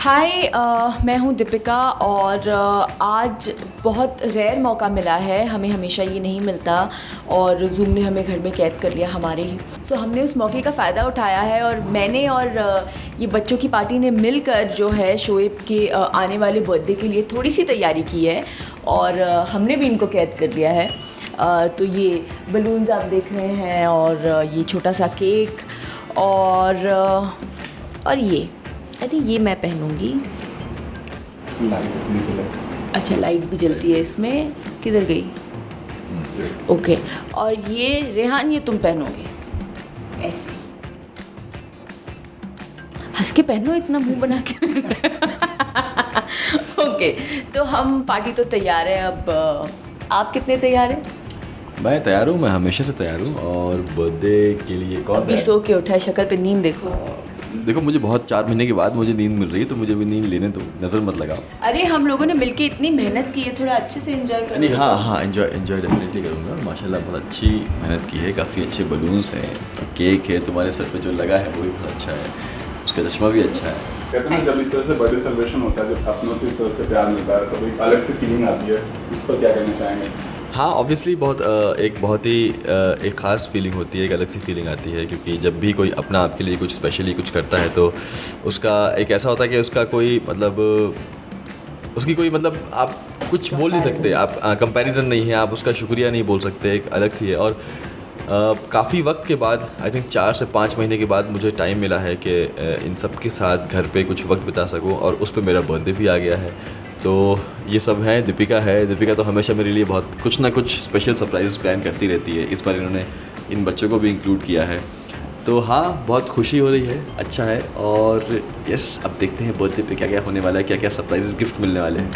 हाय मैं हूँ दीपिका और आज बहुत रेयर मौका मिला है, हमें हमेशा ये नहीं मिलता और ज़ूम ने हमें घर में कैद कर लिया हमारे ही। सो हमने उस मौके का फ़ायदा उठाया है और मैंने और ये बच्चों की पार्टी ने मिलकर जो है शोएब के आने वाले बर्थडे के लिए थोड़ी सी तैयारी की है और हमने भी इनको कैद कर लिया है। तो ये बलून्स आप देख रहे हैं और ये छोटा सा केक और ये आई थिंक ये मैं पहनूंगी। अच्छा, लाइट भी जलती है इसमें, किधर गई? ओके। और ये रेहान, ये तुम पहनोगे ऐसे, हंस के पहनो, इतना मुंह बना के। ओके, तो हम पार्टी तो तैयार है। अब आप कितने तैयार हैं? मैं तैयार हूँ, मैं हमेशा से तैयार हूँ। और बर्थडे के लिए कौन अभी सो के उठा है, शक्ल पे नींद देखो। देखो, मुझे बहुत 4 महीने के बाद मुझे नींद मिल रही है, तो मुझे भी नींद लेने दो, नज़र मत लगाओ। अरे हम लोगों ने मिलके इतनी मेहनत की है, थोड़ा अच्छे से एंजॉय करो। नहीं, हाँ, एंजॉय डेफिनेटली करूँगा। माशाल्लाह बहुत अच्छी मेहनत की है, काफ़ी अच्छे बलून्स हैं, केक है, तुम्हारे सर पे जो लगा है वो भी बहुत अच्छा है, उसका चश्मा भी अच्छा है। कहते हैं जब इस तरह से बर्थडे सेलिब्रेशन होता है, जब अपनों से इस तरह से प्यार मिलता है तो एक अलग सी फीलिंग आती है, उस पर क्या कहना चाहेंगे? हाँ, ऑब्वियसली बहुत ही एक ख़ास फीलिंग होती है, एक अलग सी फीलिंग आती है, क्योंकि जब भी कोई अपना आपके लिए कुछ स्पेशली कुछ करता है तो उसका एक ऐसा होता है कि उसका कोई मतलब उसकी कोई मतलब आप कुछ बोल नहीं सकते, आप कंपैरिजन नहीं है, आप उसका शुक्रिया नहीं बोल सकते, एक अलग सी है। और काफ़ी वक्त के बाद, आई थिंक 4 से 5 महीने के बाद मुझे टाइम मिला है कि इन सब के साथ घर पे कुछ वक्त बिता सकूं, और उस पर मेरा बर्थडे भी आ गया है। तो ये सब है, दीपिका तो हमेशा मेरे लिए बहुत कुछ ना कुछ स्पेशल सरप्राइज प्लान करती रहती है। इस बार इन्होंने इन बच्चों को भी इंक्लूड किया है, तो हाँ, बहुत खुशी हो रही है, अच्छा है। और यस, अब देखते हैं बर्थडे पे क्या क्या होने वाला है, क्या क्या सरप्राइज गिफ्ट मिलने वाले हैं।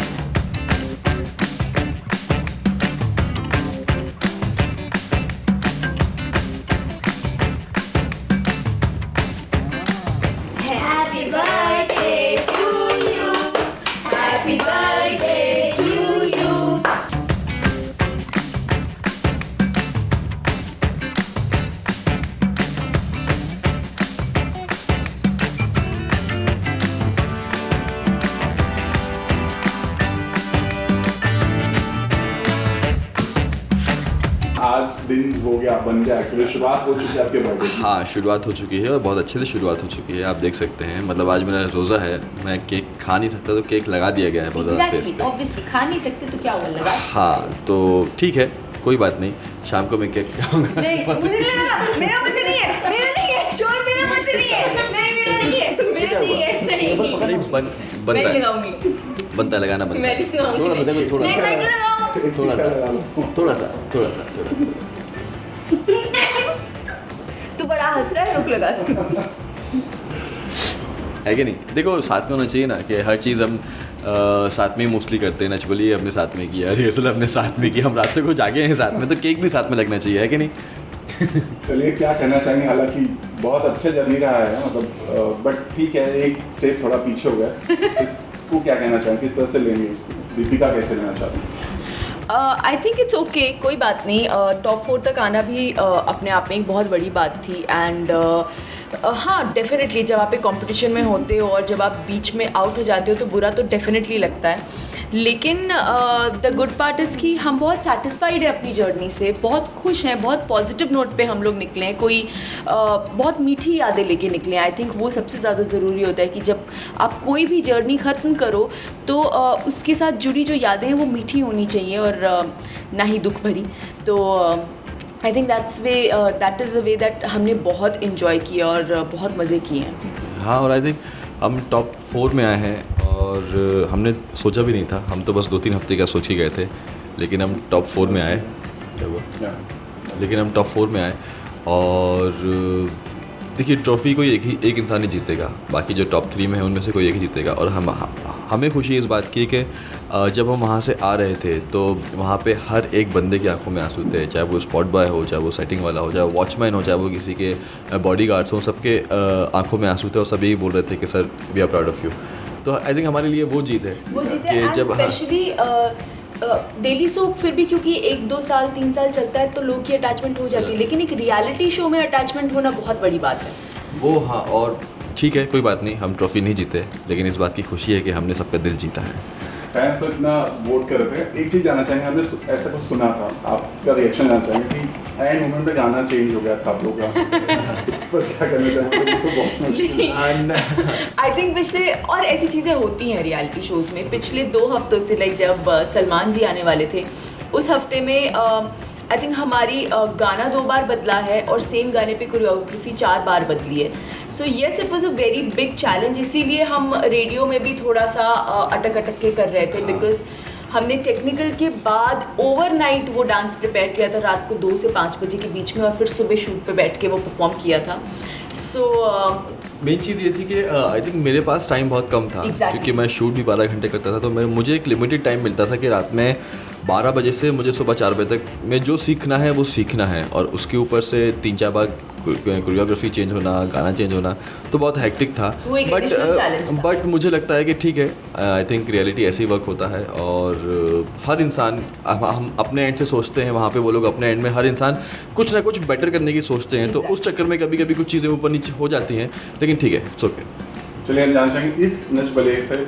Happy birthday to you. Happy birthday to you. आज दिन हो गया, बन गया, एक्चुअली शुरुआत हो चुकी है आपके बर्थडे की। हाँ, शुरुआत हो चुकी है और बहुत अच्छे से शुरुआत हो चुकी है, आप देख सकते हैं। मतलब आज मेरा रोज़ा है, मैं केक खा नहीं सकता, तो केक लगा दिया गया है बहुत ज़्यादा फेस पे। ऑब्वियसली खा नहीं सकते तो क्या हुआ, लगा। हाँ, तो ठीक है, कोई बात नहीं, शाम को मैं केक खाऊंगा। नहीं, मुझे नहीं लगा, मेरा बर्थडे नहीं है, मेरा नहीं है, शोर मेरा बर्थडे नहीं है, नहीं मेरा नहीं है, मेरा नहीं है, नहीं। नहीं, बनता मैं है, लगाऊंगी। बनता है, लगाना बनता मैं है। नहीं लगाऊंगी। थोड़ा सा देखो, थोड़ा नहीं, मैं क्यों सा, लगाऊं? थोड़ा सा। तू बड़ा हंस रहा है, रुक लगा तू। है कि नहीं? देखो, साथ में होना चाहिए ना, कि हर चीज़ हम साथ में ही मोस्टली करते हैं। नचबली हमने साथ में किया, रिहर्सल हमने साथ में किया, हम रात को जागे हैं साथ में, तो केक भी साथ में लगना चाहिए, है कि नहीं? चलिए, क्या कहना चाहेंगे? हालांकि बहुत अच्छा जर्नी रहा है, मतलब बट ठीक है, एक स्टेप थोड़ा पीछे हो गया। इसको क्या कहना चाहेंगे, किस तरह से लेंगे इसको? दीपिका कैसे लेना चाहती हैं? आई थिंक इट्स ओके, कोई बात नहीं। टॉप 4 तक आना भी अपने आप में एक बहुत बड़ी बात थी। एंड हाँ, डेफिनेटली जब आप एक कंपटीशन में होते हो और जब आप बीच में आउट हो जाते हो तो बुरा तो डेफिनेटली लगता है, लेकिन द गुड पार्ट इज़ कि हम बहुत सेटिस्फाइड है अपनी जर्नी से, बहुत खुश हैं, बहुत पॉजिटिव नोट पे हम लोग निकले हैं, कोई बहुत मीठी यादें लेके निकले हैं। आई थिंक वो सबसे ज़्यादा ज़रूरी होता है कि जब आप कोई भी जर्नी ख़त्म करो तो उसके साथ जुड़ी जो यादें हैं वो मीठी होनी चाहिए और ना ही दुख भरी। तो I think that is the way that हमने बहुत इन्जॉय किया और बहुत मज़े किए हैं। हाँ, और आई थिंक हम टॉप 4 में आए हैं और हमने सोचा भी नहीं था, हम तो बस 2-3 हफ्ते का सोच ही गए थे, लेकिन हम टॉप 4 में आए। क्या हुआ? लेकिन हम टॉप 4 में आए और देखिए, ट्रॉफ़ी कोई एक इंसान ही जीतेगा, बाकी जो टॉप 3 में है उनमें से कोई एक ही जीतेगा। और हमें खुशी इस बात की कि जब हम वहाँ से आ रहे थे तो वहाँ पे हर एक बंदे की आंखों में आंसू थे, चाहे वो स्पॉट बॉय हो, चाहे वो सेटिंग वाला हो, चाहे वॉचमैन हो, चाहे वो किसी के बॉडीगार्ड्स हो, सबके आंखों में आंसू थे और सब यही बोल रहे थे कि sir, we are proud of you. तो आई थिंक हमारे लिए वो जीत है कि जब स्पेशली डेली सोप फिर भी क्योंकि 1-2 साल 3 साल चलता है तो लोग की अटैचमेंट हो जाती है, लेकिन एक रियलिटी शो में अटैचमेंट होना बहुत बड़ी बात है। वो हाँ, और ठीक है, कोई बात नहीं, हम ट्रॉफी नहीं जीते, लेकिन इस बात की खुशी है कि हमने सबका दिल जीता है। फैंस तो इतना वोट कर रहे थे। एक चीज़ जानना चाहेंगे, हमने ऐसा कुछ सुना था, आपका रिएक्शन जानना चाहेंगे कि एंड मोमेंट पे गाना चेंज हो गया था आप लोग का, उस पर क्या कहना चाहेंगे? तो बहुत मुश्किल आई थिंक पिछले, और ऐसी चीज़ें होती हैं रियलिटी शोज़ में, पिछले 2 हफ्तों से लाइक जब सलमान जी आने वाले थे उस हफ्ते में आई थिंक हमारी गाना 2 बार बदला है और सेम गाने पे कोरियोग्राफी 4 बार बदली है। So yes, it was a very big challenge, इसीलिए हम रेडियो में भी थोड़ा सा अटक के कर रहे थे, बिकॉज हमने टेक्निकल के बाद ओवरनाइट वो डांस प्रिपेयर किया था, रात को 2 से 5 बजे के बीच में, और फिर सुबह शूट पे बैठ के वो परफॉर्म किया था। सो मेन चीज़ ये थी कि आई थिंक मेरे पास टाइम बहुत कम था, क्योंकि मैं शूट भी 12 घंटे करता था, तो मुझे एक लिमिटेड टाइम मिलता था कि रात में 12 बजे से मुझे सुबह 4 बजे तक मैं जो सीखना है वो सीखना है, और उसके ऊपर से 3-4 बार कोरियोग्राफी चेंज होना, गाना चेंज होना, तो बहुत हैक्टिक था। बट मुझे लगता है कि ठीक है, आई थिंक रियलिटी ऐसे ही वर्क होता है, और हर इंसान, हम अपने एंड से सोचते हैं, वहाँ पे वो लोग अपने एंड में हर इंसान कुछ ना कुछ बेटर करने की सोचते हैं, तो उस चक्कर में कभी कभी कुछ चीज़ें ऊपर नीचे हो जाती हैं, लेकिन ठीक है, इट्स ओके। चलिए हम जानना चाहेंगे इस नच बलिए से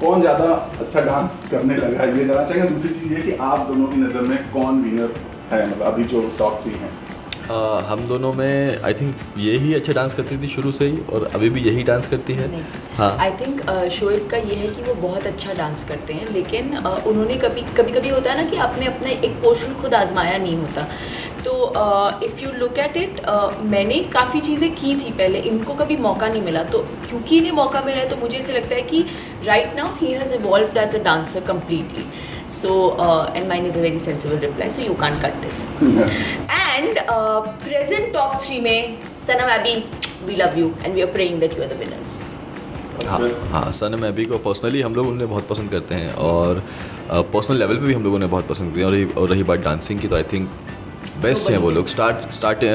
कौन ज़्यादा अच्छा डांस करने लगा है, ये जानना चाहेंगे। दूसरी चीज़ ये कि आप दोनों की नज़र में कौन विनर है, मतलब अभी जो टॉप 3 हैं? हम दोनों में आई थिंक ये ही अच्छा डांस करती थी शुरू से ही, और अभी भी यही डांस करती है। हाँ, आई थिंक शोएब का ये है कि वो बहुत अच्छा डांस करते हैं, लेकिन उन्होंने कभी होता है ना कि आपने अपना एक पोर्शन खुद आजमाया नहीं होता, तो if you look at it, मैंने काफ़ी चीज़ें की थी पहले, इनको कभी मौका नहीं मिला, तो क्योंकि इन्हें मौका मिला है तो मुझे ऐसे लगता है कि राइट नाउ ही has evolved as a dancer completely. So, and mine is a very sensible reply, so you can't cut this. And present top 3 में सनम अबी, we love you and we are praying that you are the winners. हाँ, सनम अबी को personally हम लोग उन्हें बहुत पसंद करते हैं, और पर्सनल लेवल पे भी हम लोगों ने बहुत पसंद किया, और रही बात डांसिंग की, तो आई थिंक बेस्ट हैं वो लोग। स्टार्ट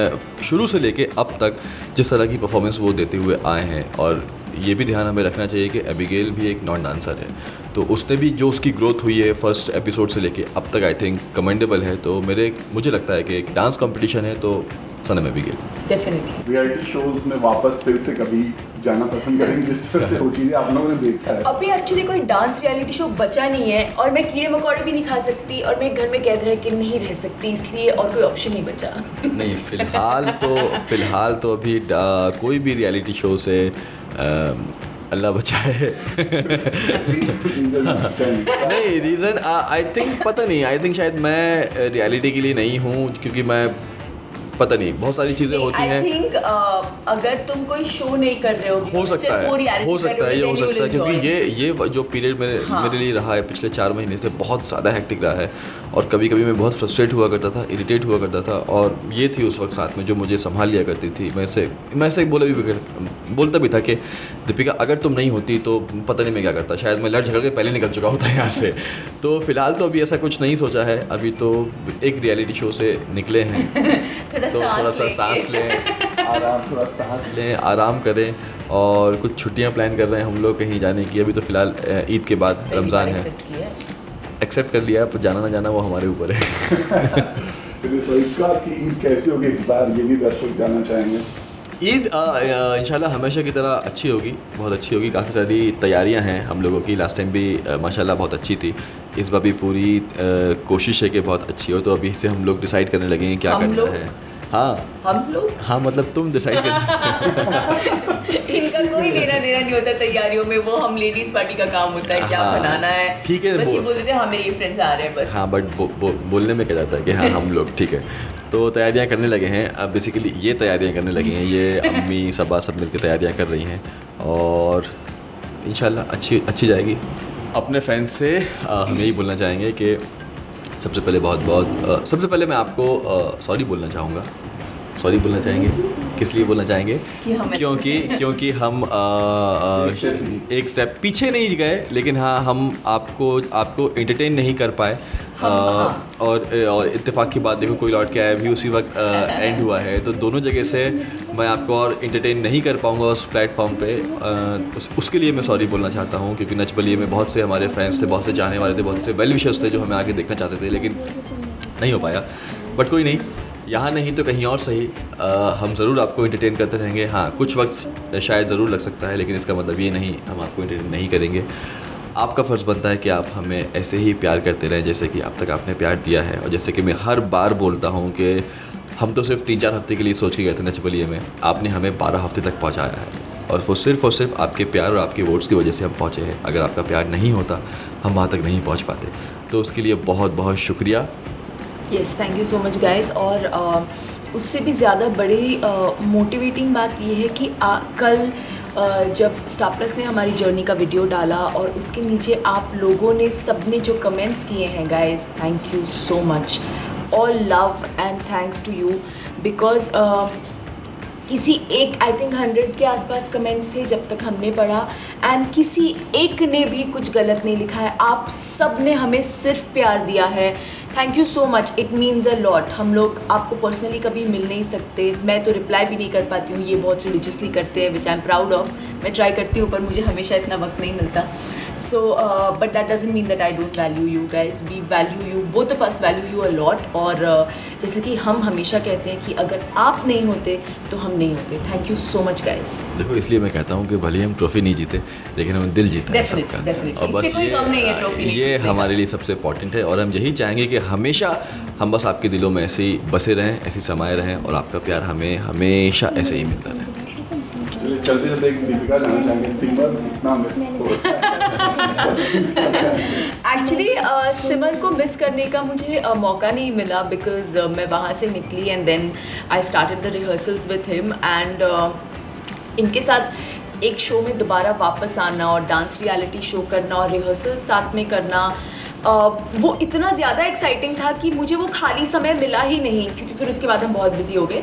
शुरू से लेके अब तक जिस तरह की परफॉर्मेंस वो देते हुए आए हैं, और ये भी ध्यान हमें रखना चाहिए कि एबिगेल भी एक नॉन डांसर है, तो उसने भी जो उसकी ग्रोथ हुई है फर्स्ट एपिसोड से लेके अब तक, आई थिंक कमेंडेबल है। तो मुझे लगता है कि एक डांस कंपटीशन है तो सनम एबिगेल। डेफिनेटली रियलिटी शोज में वापस फिर से कभी जाना पसंद करेंगे, जिस तरह से वो चीज़ें आप लोगों ने देखा है? अभी एक्चुअली कोई डांस रियलिटी शो बचा नहीं है, और मैं कीड़े मकोड़े भी नहीं खा सकती, और मैं घर में कैद रह के नहीं रह सकती, इसलिए और कोई ऑप्शन नहीं बचा। नहीं, फिलहाल तो अभी कोई भी रियलिटी शो से अल्लाह बचाए। नहीं, रीज़न आई थिंक पता नहीं, आई थिंक शायद मैं रियलिटी के लिए नहीं हूँ, क्योंकि मैं पता नहीं बहुत सारी चीज़ें होती हैं। आई थिंक अगर तुम कोई शो नहीं कर रहे हो सकता है ये हो सकता है, क्योंकि ये जो पीरियड मेरे लिए रहा है पिछले 4 महीने से बहुत ज़्यादा हेक्टिक रहा है, और कभी कभी मैं बहुत फ्रस्ट्रेट हुआ करता था, इरिटेट हुआ करता था, और ये थी उस वक्त साथ में जो मुझे संभाल लिया करती थी। मैं से बोलता भी था कि दीपिका अगर तुम नहीं होती तो पता नहीं मैं क्या करता, शायद मैं लड़ झगड़ के पहले निकल चुका होता यहाँ से। तो फिलहाल तो अभी ऐसा कुछ नहीं सोचा है, अभी तो एक रियलिटी शो से निकले हैं तो थोड़ा सा सांस लें, आराम करें, और कुछ छुट्टियां प्लान कर रहे हैं हम लोग कहीं जाने की। अभी तो फ़िलहाल ईद के बाद रमज़ान है, एक्सेप्ट कर लिया, पर जाना ना जाना वो हमारे ऊपर है। चलिए, सोइका की ईद कैसी होगी इस बार, ये भी दर्शक जानना चाहेंगे। ईद इंशाल्लाह हमेशा की तरह अच्छी होगी, बहुत अच्छी होगी। काफ़ी सारी तैयारियां हैं हम लोगों की, लास्ट टाइम भी माशाल्लाह बहुत अच्छी थी, इस बार भी पूरी कोशिश है कि बहुत अच्छी हो। तो अभी से हम लोग डिसाइड करने लगे हैं क्या करना है। हाँ, मतलब तुम डिसाइड कर। इनका कोई लेना देना नहीं होता तैयारियों में, वो हम लेडीज पार्टी का काम होता है, क्या बनाना है, ठीक है, बस ये बोल देते हैं हाँ मेरे ये फ्रेंड्स आ रहे हैं बस। हाँ, बट बोलने में क्या जाता है कि हाँ हम लोग ठीक है। तो तैयारियां करने लगे हैं, अब बेसिकली ये तैयारियां करने लगे हैं, ये अम्मी सबा सब मिलकर तैयारियां कर रही हैं, और इंशाल्लाह अच्छी जाएगी। अपने फैंस से हम यही बोलना चाहेंगे कि सबसे पहले मैं आपको सॉरी बोलना चाहूँगा। सॉरी बोलना चाहेंगे, किस लिए बोलना चाहेंगे? क्योंकि हम एक स्टेप पीछे नहीं गए, लेकिन हाँ हम आपको एंटरटेन नहीं कर पाए। और इत्तेफाक की बात, देखो कोई लौट के आया भी उसी वक्त एंड हुआ है, तो दोनों जगह से मैं आपको और एंटरटेन नहीं कर पाऊँगा उस प्लेटफॉर्म पे। उसके लिए मैं सॉरी बोलना चाहता हूँ, क्योंकि नच बलिए में बहुत से हमारे फ्रेंड्स थे, बहुत से चाहने वाले थे, बहुत से वेल विशर्स थे जो हमें आगे देखना चाहते थे, लेकिन नहीं हो पाया। बट कोई नहीं, यहाँ नहीं तो कहीं और सही हम ज़रूर आपको एंटरटेन करते रहेंगे। हाँ, कुछ वक्त शायद ज़रूर लग सकता है, लेकिन इसका मतलब ये नहीं हम आपको एंटरटेन नहीं करेंगे। आपका फ़र्ज़ बनता है कि आप हमें ऐसे ही प्यार करते रहें जैसे कि अब तक आपने प्यार दिया है। और जैसे कि मैं हर बार बोलता हूँ कि हम तो सिर्फ 3-4 हफ्ते के लिए सोच के गए थे नच बलिए में, आपने हमें 12 हफ्ते तक पहुँचाया है और वो सिर्फ आपके प्यार और आपके वोट्स की वजह से हम पहुँचे हैं। अगर आपका प्यार नहीं होता हम वहाँ तक नहीं पहुँच पाते, तो उसके लिए बहुत बहुत शुक्रिया। Yes, thank you so much guys. और उससे भी ज़्यादा बड़ी मोटिवेटिंग बात ये है कि कल जब स्टार प्लस ने हमारी जर्नी का वीडियो डाला और उसके नीचे आप लोगों ने सबने जो कमेंट्स किए हैं guys, thank you so much, all love and thanks to you. Because किसी एक आई थिंक 100 के आसपास कमेंट्स थे जब तक हमने पढ़ा, एंड किसी एक ने भी कुछ गलत नहीं लिखा है। आप सब ने हमें सिर्फ प्यार दिया है। Thank you so much, it means a lot. हम लोग आपको पर्सनली कभी मिल नहीं सकते, मैं तो रिप्लाई भी नहीं कर पाती हूँ, ये बहुत रिलीजियसली करते हैं, which I am proud of. मैं ट्राई करती हूँ पर मुझे हमेशा इतना वक्त नहीं मिलता। So but that doesn't mean that I don't value you guys, we value you, both of us value you a lot. और जैसे कि हम हमेशा कहते हैं कि अगर आप नहीं होते तो हम नहीं होते। Thank you so much guys. देखो, इसलिए मैं कहता हूँ कि भले ही हम ट्रॉफी नहीं जीते लेकिन हमें दिल जीता है सबका। और बस इससे कोई गम नहीं है ट्रॉफी नहीं ये जीतने का। हमारे लिए सबसे इम्पॉर्टेंट है और हम यही चाहेंगे कि हमेशा हम बस आपके दिलों में ऐसे ही बसे रहें, ऐसे ही समाये रहें और आपका प्यार हमें हमेशा ऐसे ही मिलता रहे। चलिए चलते चलते एक दीपिका जाना चाहेंगे, सिमर कितना मिस एक्चुअली सिमर को मिस करने का मुझे मौका नहीं मिला, बिकॉज मैं वहाँ से निकली and then I started the rehearsals with him. And इनके साथ एक शो में दोबारा वापस आना और डांस रियलिटी शो करना और रिहर्सल साथ में करना, वो इतना ज़्यादा एक्साइटिंग था कि मुझे वो खाली समय मिला ही नहीं, क्योंकि फिर उसके बाद हम बहुत बिजी हो गए।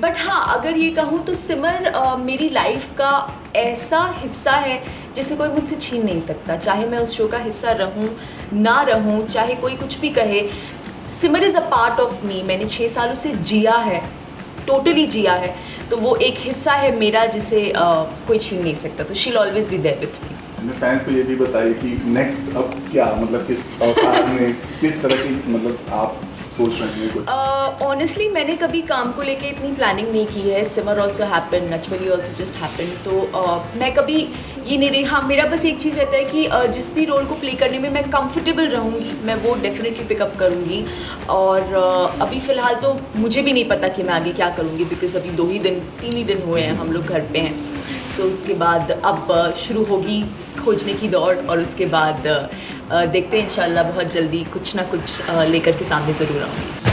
बट हाँ, अगर ये कहूँ तो सिमर मेरी लाइफ का ऐसा हिस्सा है जिसे कोई मुझसे छीन नहीं सकता। चाहे मैं उस शो का हिस्सा रहूँ ना रहूँ, चाहे कोई कुछ भी कहे, Simar is a part of me. मैंने 6 साल उसे जिया है, टोटली जिया है, तो वो एक हिस्सा है मेरा जिसे कोई छीन नहीं सकता। तो she will always be there with me. अपने फैंस को ये भी बताइए कि नेक्स्ट अब क्या, मतलब किस अवतार में किस तरह की मतलब आप सोच रहे हैं कुछ? ऑनेस्टली मैंने कभी काम को लेके इतनी प्लानिंग नहीं की है। सिमर also happen, Nach Baliye also just happen. तो मैं कभी ये नहीं रही। हाँ, मेरा बस एक चीज़ रहता है कि जिस भी रोल को प्ले करने में मैं कंफर्टेबल रहूँगी, मैं वो डेफिनेटली पिकअप करूँगी। और अभी फ़िलहाल तो मुझे भी नहीं पता कि मैं आगे क्या करूँगी, बिकॉज़ अभी 3 ही दिन हुए हैं हम लोग घर पे हैं। सो उसके बाद अब शुरू होगी खोजने की दौड़, और उसके बाद देखते हैं इंशाल्लाह बहुत जल्दी कुछ ना कुछ लेकर के सामने ज़रूर आऊँगी।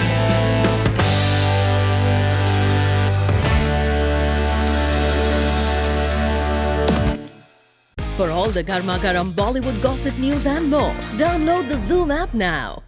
For all the Garma Garam Bollywood gossip news and more, download the Zoom app now.